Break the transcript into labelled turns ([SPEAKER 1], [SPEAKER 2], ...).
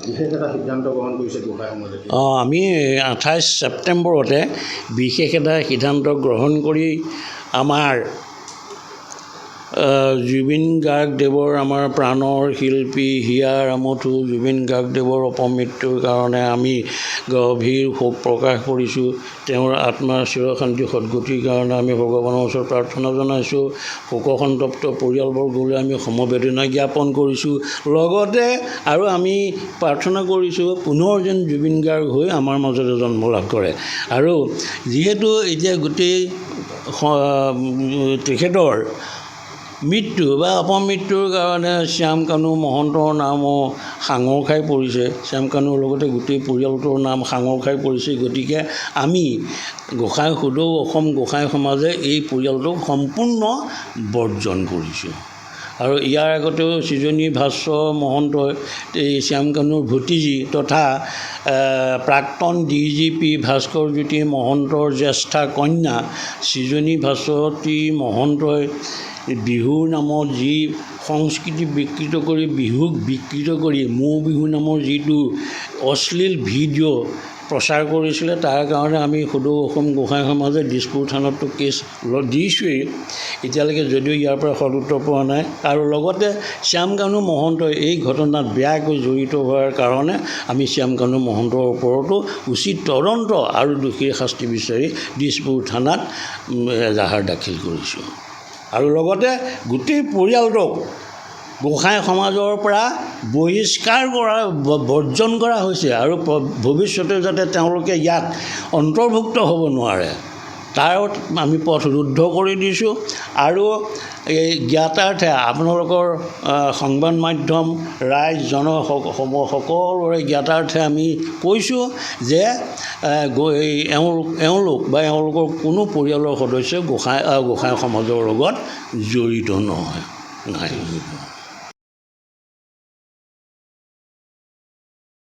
[SPEAKER 1] বিশেষ এটা সিদ্ধান্ত গ্ৰহণ কৰিছে গোসাঁই সমাজে।
[SPEAKER 2] আমি 28 ছেপ্টেম্বৰতে বিশেষ এটা সিদ্ধান্ত গ্ৰহণ কৰি আমাৰ জুবিন গাৰ্গদেৱৰ আমাৰ প্ৰাণৰ শিল্পী হিয়াৰ আমঠু জুবিন গাৰ্গদেৱৰ অপমৃত্যুৰ কাৰণে আমি গভীৰ শোক প্ৰকাশ কৰিছোঁ। তেওঁৰ আত্মাৰ চিৰশান্তি সদ্গতিৰ কাৰণে আমি ভগৱানৰ ওচৰত প্ৰাৰ্থনা জনাইছোঁ। শোকসন্তপ্ত পৰিয়ালবৰ্গলৈ আমি সমবেদনা জ্ঞাপন কৰিছোঁ। লগতে আৰু আমি প্ৰাৰ্থনা কৰিছোঁ পুনৰ যেন জুবিন গাৰ্গ হৈ আমাৰ মাজতে জন্ম লাভ কৰে। আৰু যিহেতু এতিয়া গোটেই তেখেতৰ মৃত্যু বা অপমৃত্যুৰ কাৰণে শ্যাম কানু মহন্তৰ নামো সাঙৰ খাই পৰিছে। শ্যাম কানুৰ লগতে গোটেই পৰিয়ালটোৰ নাম সাঙৰ খাই পৰিছে। গতিকে আমি গোসাঁই সদৌ অসম গোসাঁই সমাজে এই পৰিয়ালটোক সম্পূৰ্ণ বৰ্জন কৰিছোঁ। আৰু ইয়াৰ আগতেও সৃজনী ভাস্ব মহন্তই এই শ্যাম কানুৰ ভতিজী তথা প্ৰাক্তন DGP ভাস্কৰ জ্যোতি মহন্তৰ জ্যেষ্ঠা কন্যা সৃজনী ভাস্বতী মহন্তই বিহুৰ নামত যি সংস্কৃতি বিকৃত কৰি বিহুক বিকৃত কৰি মৌ বিহু নামৰ যিটো অশ্লীল ভিডিঅ' প্ৰচাৰ কৰিছিলে, তাৰ কাৰণে আমি সদৌ অসম গোসাঁই সমাজে দিছপুৰ থানাতো কেছ দিছোঁৱেই। এতিয়ালৈকে যদিও ইয়াৰ পৰা সদুত্তৰ পোৱা নাই। আৰু লগতে শ্যাম কানু মহন্তই এই ঘটনাত বেয়াকৈ জড়িত হোৱাৰ কাৰণে আমি শ্যাম কানু মহন্তৰ ওপৰতো উচিত তদন্ত আৰু দোষীৰ শাস্তি বিচাৰি দিছপুৰ থানাত এজাহাৰ দাখিল কৰিছোঁ। আৰু লগতে গোটেই পৰিয়ালটোক গোসাঁই সমাজৰ পৰা বহিষ্কাৰ কৰা বৰ্জন কৰা হৈছে। আৰু ভৱিষ্যতে যাতে তেওঁলোকে ইয়াত অন্তৰ্ভুক্ত হ'ব নোৱাৰে তাৰ আমি পথ ৰুদ্ধ কৰি দিছোঁ। আৰু এই জ্ঞাতাৰ্থে আপোনালোকৰ সংবাদ মাধ্যম ৰাইজ সকলোৰে জ্ঞাতাৰ্থে আমি কৈছোঁ যে এওঁলোক বা এওঁলোকৰ কোনো পৰিয়ালৰ সদস্য গোসাঁই সমাজৰ লগত জড়িত নহয়।